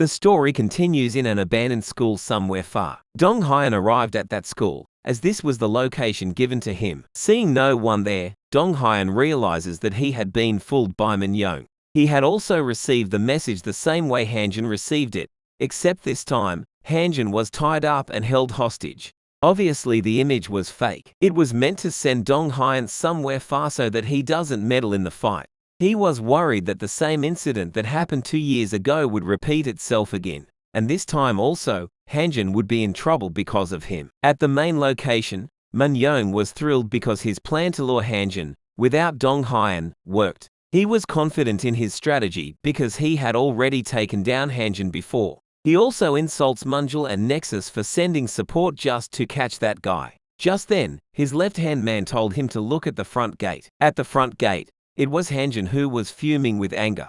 The story continues in an abandoned school somewhere far. Dong Hyun arrived at that school, as this was the location given to him. Seeing no one there, Dong Hyun realizes that he had been fooled by Min-young. He had also received the message the same way Hanjin received it, except this time, Hanjin was tied up and held hostage. Obviously the image was fake. It was meant to send Dong Hyun somewhere far so that he doesn't meddle in the fight. He was worried that the same incident that happened 2 years ago would repeat itself again. And this time also, Hanjin would be in trouble because of him. At the main location, Min-young was thrilled because his plan to lure Hanjin, without Dong Hyun, worked. He was confident in his strategy because he had already taken down Hanjin before. He also insults Munjul and Nexus for sending support just to catch that guy. Just then, his left-hand man told him to look at the front gate. At the front gate, it was Hanjin who was fuming with anger.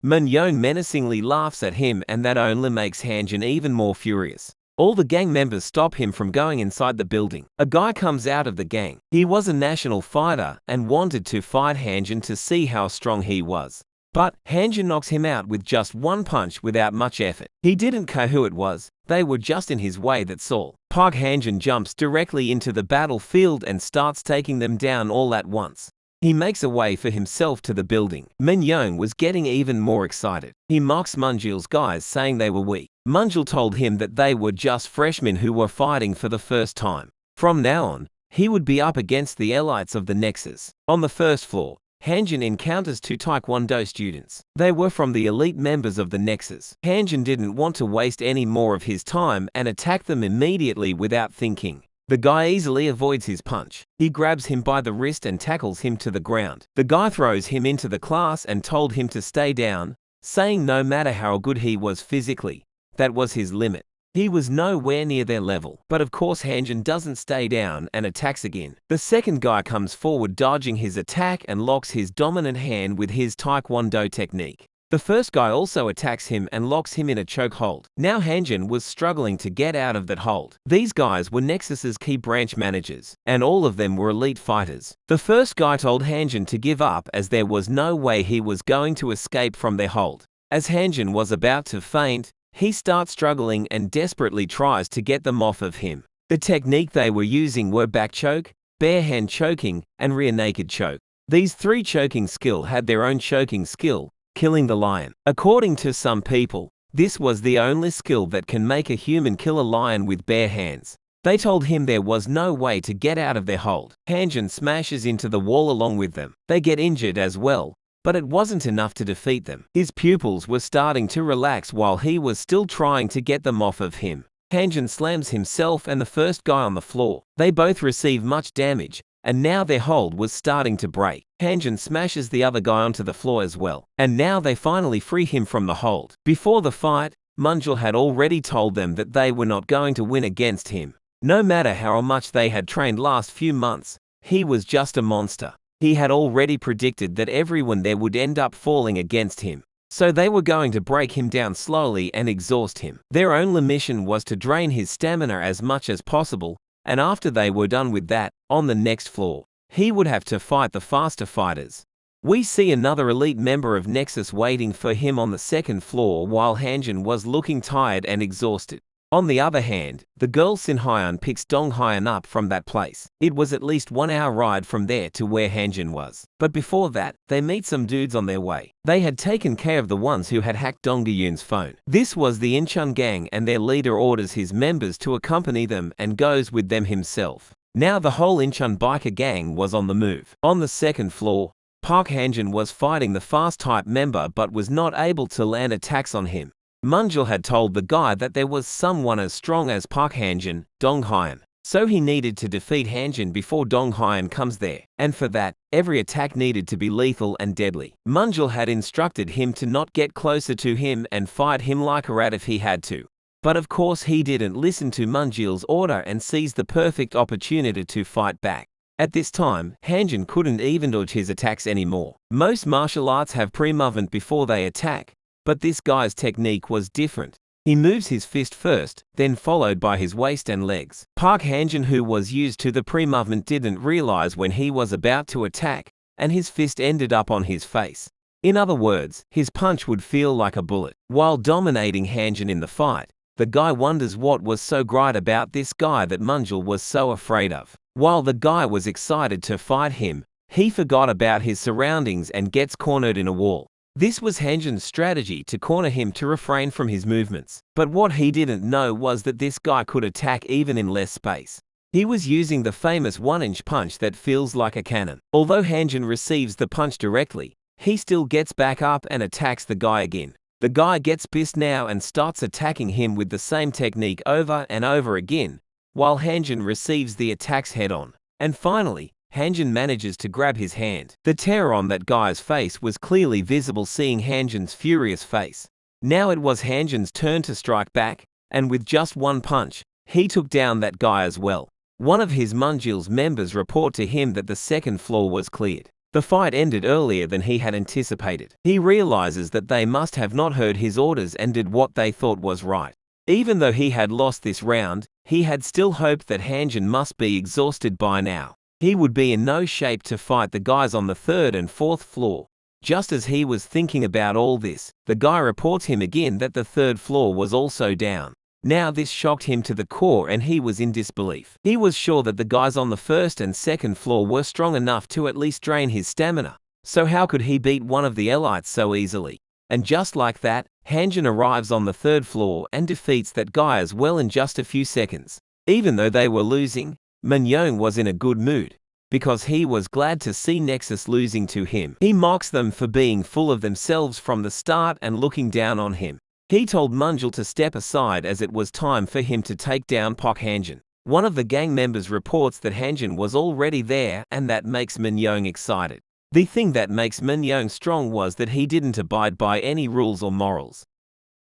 Min-young menacingly laughs at him, and that only makes Hanjin even more furious. All the gang members stop him from going inside the building. A guy comes out of the gang. He was a national fighter and wanted to fight Hanjin to see how strong he was. But Hanjin knocks him out with just one punch without much effort. He didn't care who it was, they were just in his way, that's all. Park Hanjin jumps directly into the battlefield and starts taking them down all at once. He makes a way for himself to the building. Min-young was getting even more excited. He mocks Munjul's guys, saying they were weak. Munjul told him that they were just freshmen who were fighting for the first time. From now on, he would be up against the elites of the Nexus. On the first floor, Hanjin encounters 2 Taekwondo students. They were from the elite members of the Nexus. Hanjin didn't want to waste any more of his time and attacked them immediately without thinking. The guy easily avoids his punch. He grabs him by the wrist and tackles him to the ground. The guy throws him into the class and told him to stay down, saying no matter how good he was physically, that was his limit. He was nowhere near their level. But of course Hanjin doesn't stay down and attacks again. The second guy comes forward, dodging his attack and locks his dominant hand with his Taekwondo technique. The first guy also attacks him and locks him in a choke hold. Now Hanjin was struggling to get out of that hold. These guys were Nexus's key branch managers, and all of them were elite fighters. The first guy told Hanjin to give up as there was no way he was going to escape from their hold. As Hanjin was about to faint, he starts struggling and desperately tries to get them off of him. The technique they were using were back choke, bare hand choking, and rear naked choke. These 3 choking skill had their own choking skill, killing the lion. According to some people, this was the only skill that can make a human kill a lion with bare hands. They told him there was no way to get out of their hold. Hanjin smashes into the wall along with them. They get injured as well, but it wasn't enough to defeat them. His pupils were starting to relax while he was still trying to get them off of him. Hanjin slams himself and the first guy on the floor. They both receive much damage, and now their hold was starting to break. Hanjin smashes the other guy onto the floor as well, and now they finally free him from the hold. Before the fight, Munjul had already told them that they were not going to win against him. No matter how much they had trained last few months, he was just a monster. He had already predicted that everyone there would end up falling against him. So they were going to break him down slowly and exhaust him. Their only mission was to drain his stamina as much as possible, and after they were done with that, on the next floor, he would have to fight the faster fighters. We see another elite member of Nexus waiting for him on the second floor while Hanjin was looking tired and exhausted. On the other hand, the girl Sin Hyun picks Dong Hyun up from that place. It was at least 1 hour ride from there to where Hanjin was. But before that, they meet some dudes on their way. They had taken care of the ones who had hacked Dong Gyun's phone. This was the Incheon gang, and their leader orders his members to accompany them and goes with them himself. Now the whole Incheon biker gang was on the move. On the second floor, Park Hanjin was fighting the fast type member but was not able to land attacks on him. Munjul had told the guy that there was someone as strong as Park Hanjin, Dong Hyun. So he needed to defeat Hanjin before Dong Hyun comes there. And for that, every attack needed to be lethal and deadly. Munjul had instructed him to not get closer to him and fight him like a rat if he had to. But of course he didn't listen to Munjul's order and seized the perfect opportunity to fight back. At this time, Hanjin couldn't even dodge his attacks anymore. Most martial arts have pre-movement before they attack, but this guy's technique was different. He moves his fist first, then followed by his waist and legs. Park Hanjin, who was used to the pre-movement, didn't realize when he was about to attack, and his fist ended up on his face. In other words, his punch would feel like a bullet. While dominating Hanjin in the fight, the guy wonders what was so great about this guy that Manjul was so afraid of. While the guy was excited to fight him, he forgot about his surroundings and gets cornered in a wall. This was Hanjin's strategy to corner him to refrain from his movements. But what he didn't know was that this guy could attack even in less space. He was using the famous 1-inch punch that feels like a cannon. Although Hanjin receives the punch directly, he still gets back up and attacks the guy again. The guy gets pissed now and starts attacking him with the same technique over and over again, while Hanjin receives the attacks head-on. And finally, Hanjin manages to grab his hand. The terror on that guy's face was clearly visible seeing Hanjin's furious face. Now it was Hanjin's turn to strike back, and with just one punch, he took down that guy as well. One of his Manjul's members report to him that the second floor was cleared. The fight ended earlier than he had anticipated. He realizes that they must have not heard his orders and did what they thought was right. Even though he had lost this round, he had still hoped that Hanjin must be exhausted by now. He would be in no shape to fight the guys on the 3rd and 4th floor. Just as he was thinking about all this, the guy reports him again that the 3rd floor was also down. Now this shocked him to the core and he was in disbelief. He was sure that the guys on the 1st and 2nd floor were strong enough to at least drain his stamina, so how could he beat one of the elites so easily? And just like that, Hanjin arrives on the 3rd floor and defeats that guy as well in just a few seconds. Even though they were losing, Manhwa was in a good mood, because he was glad to see Nexus losing to him. He mocks them for being full of themselves from the start and looking down on him. He told Manjul to step aside as it was time for him to take down Pak Hanjin. One of the gang members reports that Hanjin was already there and that makes Manhwa excited. The thing that makes Manhwa strong was that he didn't abide by any rules or morals.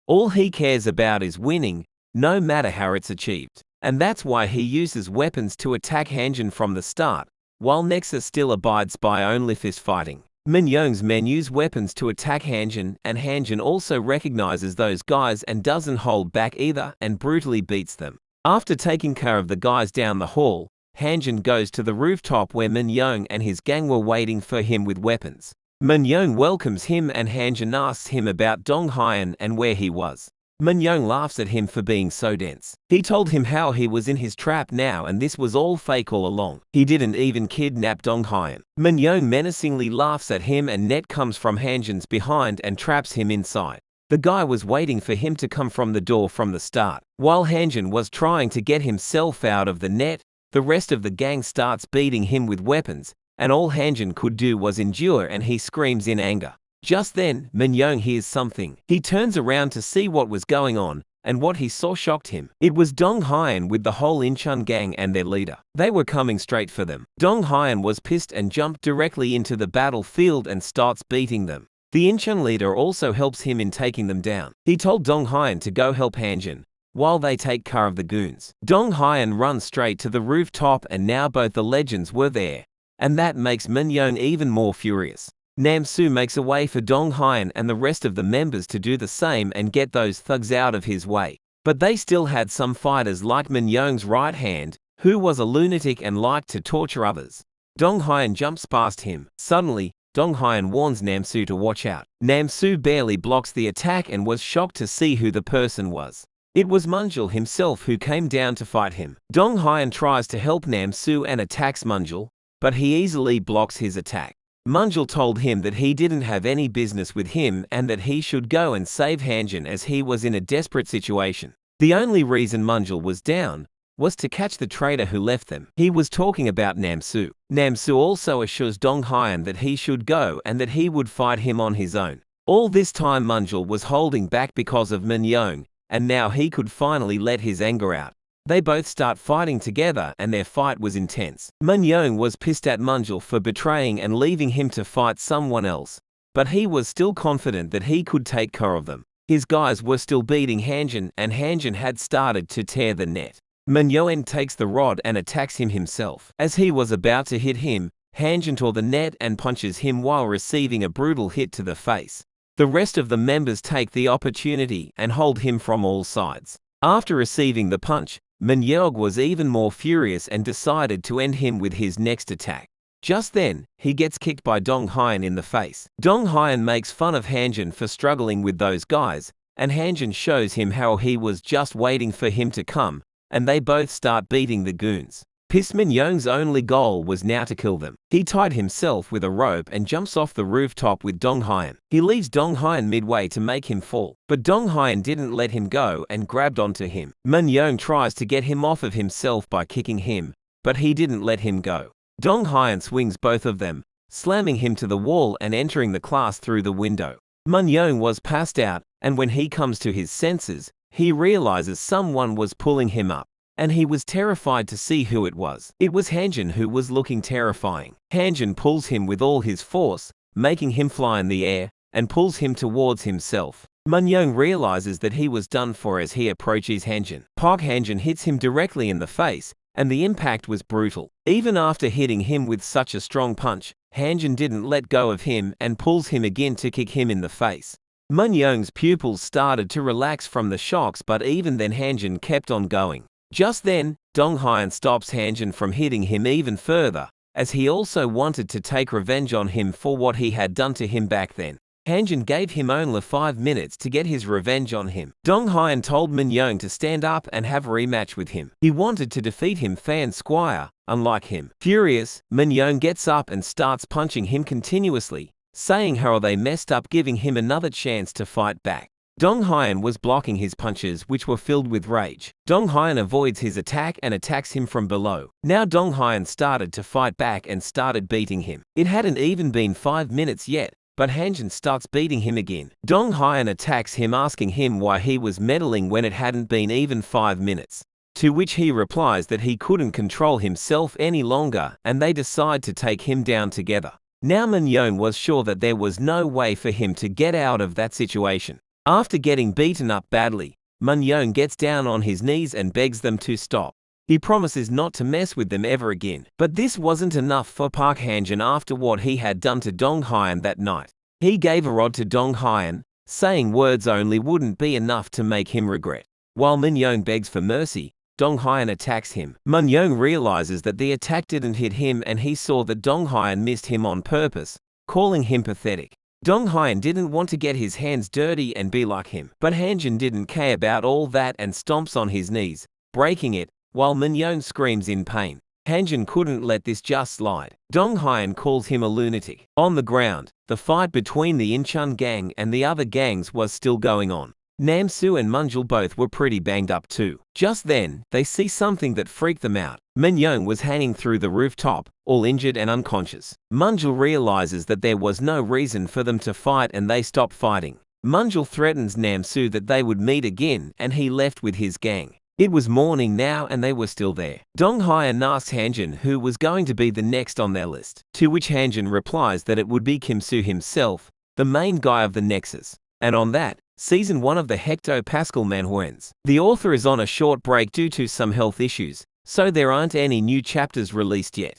All he cares about is winning, no matter how it's achieved. And that's why he uses weapons to attack Hanjin from the start, while Nexus still abides by only fist fighting. Manhwa's men use weapons to attack Hanjin, and Hanjin also recognizes those guys and doesn't hold back either and brutally beats them. After taking care of the guys down the hall, Hanjin goes to the rooftop where Manhwa and his gang were waiting for him with weapons. Manhwa welcomes him and Hanjin asks him about Donghyan and where he was. Manhwa laughs at him for being so dense. He told him how he was in his trap now and this was all fake all along. He didn't even kidnap Donghyan. Manhwa menacingly laughs at him and net comes from Hanjin's behind and traps him inside. The guy was waiting for him to come from the door from the start. While Hanjin was trying to get himself out of the net, the rest of the gang starts beating him with weapons, and all Hanjin could do was endure and he screams in anger. Just then, Manhwa hears something. He turns around to see what was going on, and what he saw shocked him. It was Donghyan with the whole Incheon gang and their leader. They were coming straight for them. Donghyan was pissed and jumped directly into the battlefield and starts beating them. The Incheon leader also helps him in taking them down. He told Donghyan to go help Hanjin, while they take care of the goons. Donghyan runs straight to the rooftop and now both the legends were there, and that makes Manhwa even more furious. Namsu makes a way for Donghyan and the rest of the members to do the same and get those thugs out of his way. But they still had some fighters like Manhwa's right hand, who was a lunatic and liked to torture others. Donghyan jumps past him. Suddenly, Donghyan warns Namsu to watch out. Namsu barely blocks the attack and was shocked to see who the person was. It was Manjul himself who came down to fight him. Donghyan tries to help Namsu and attacks Manjul, but he easily blocks his attack. Manjul told him that he didn't have any business with him and that he should go and save Hanjin as he was in a desperate situation. The only reason Manjul was down was to catch the traitor who left them. He was talking about Namsu. Namsu also assures Donghyan that he should go and that he would fight him on his own. All this time Manjul was holding back because of Manhwa, and now he could finally let his anger out. They both start fighting together and their fight was intense. Manhwa was pissed at Manjul for betraying and leaving him to fight someone else, but he was still confident that he could take care of them. His guys were still beating Hanjin and Hanjin had started to tear the net. Manhwa takes the rod and attacks him himself. As he was about to hit him, Hanjin tore the net and punches him while receiving a brutal hit to the face. The rest of the members take the opportunity and hold him from all sides. After receiving the punch, Manhwa was even more furious and decided to end him with his next attack. Just then, he gets kicked by Dong Hyun in the face. Dong Hyun makes fun of Hanjin for struggling with those guys, and Hanjin shows him how he was just waiting for him to come, and they both start beating the goons. Pissed, Min Young's only goal was now to kill them. He tied himself with a rope and jumps off the rooftop with Dong Hyun. He leaves Dong Hyun midway to make him fall, but Dong Hyun didn't let him go and grabbed onto him. Min Young tries to get him off of himself by kicking him, but he didn't let him go. Dong Hyun swings both of them, slamming him to the wall and entering the class through the window. Min Young was passed out, and when he comes to his senses, he realizes someone was pulling him up, and he was terrified to see who it was. It was Hanjin, who was looking terrifying. Hanjin pulls him with all his force, making him fly in the air, and pulls him towards himself. Min Young realizes that he was done for as he approaches Hanjin. Park Hanjin hits him directly in the face, and the impact was brutal. Even after hitting him with such a strong punch, Hanjin didn't let go of him and pulls him again to kick him in the face. Min Young's pupils started to relax from the shocks, but even then Hanjin kept on going. Just then, Dong Hyun stops Hanjin from hitting him even further, as he also wanted to take revenge on him for what he had done to him back then. Hanjin gave him only 5 minutes to get his revenge on him. Dong Hyun told Min Young to stand up and have a rematch with him. He wanted to defeat him fair and square, unlike him. Furious, Min Young gets up and starts punching him continuously, saying how they messed up, giving him another chance to fight back. Dong Hyun was blocking his punches, which were filled with rage. Dong Hyun avoids his attack and attacks him from below. Now Dong Hyun started to fight back and started beating him. It hadn't even been 5 minutes yet, but Hanjin starts beating him again. Dong Hyun attacks him, asking him why he was meddling when it hadn't been even 5 minutes. To which he replies that he couldn't control himself any longer, and they decide to take him down together. Now Min Young was sure that there was no way for him to get out of that situation. After getting beaten up badly, Min Young gets down on his knees and begs them to stop. He promises not to mess with them ever again. But this wasn't enough for Park Hanjin after what he had done to Dong Hyun that night. He gave a rod to Dong Hyun, saying words only wouldn't be enough to make him regret. While Min Young begs for mercy, Dong Hyun attacks him. Min Young realizes that the attack didn't hit him, and he saw that Dong Hyun missed him on purpose, calling him pathetic. Dong Hyun didn't want to get his hands dirty and be like him, but Hanjin didn't care about all that and stomps on his knees, breaking it, while Min Young screams in pain. Hanjin couldn't let this just slide. Dong Hyun calls him a lunatic. On the ground, the fight between the Incheon gang and the other gangs was still going on. Namsoo and Munjul both were pretty banged up too. Just then, they see something that freaked them out. Min Young was hanging through the rooftop, all injured and unconscious. Munjul realizes that there was no reason for them to fight, and they stop fighting. Munjul threatens Namsoo that they would meet again, and he left with his gang. It was morning now and they were still there. Dong Hyun asks Hanjin who was going to be the next on their list, to which Hanjin replies that it would be Kim Soo himself, the main guy of the Nexus. And on that, Season 1 of the Hectopascal manhwa ends. The author is on a short break due to some health issues, so there aren't any new chapters released yet.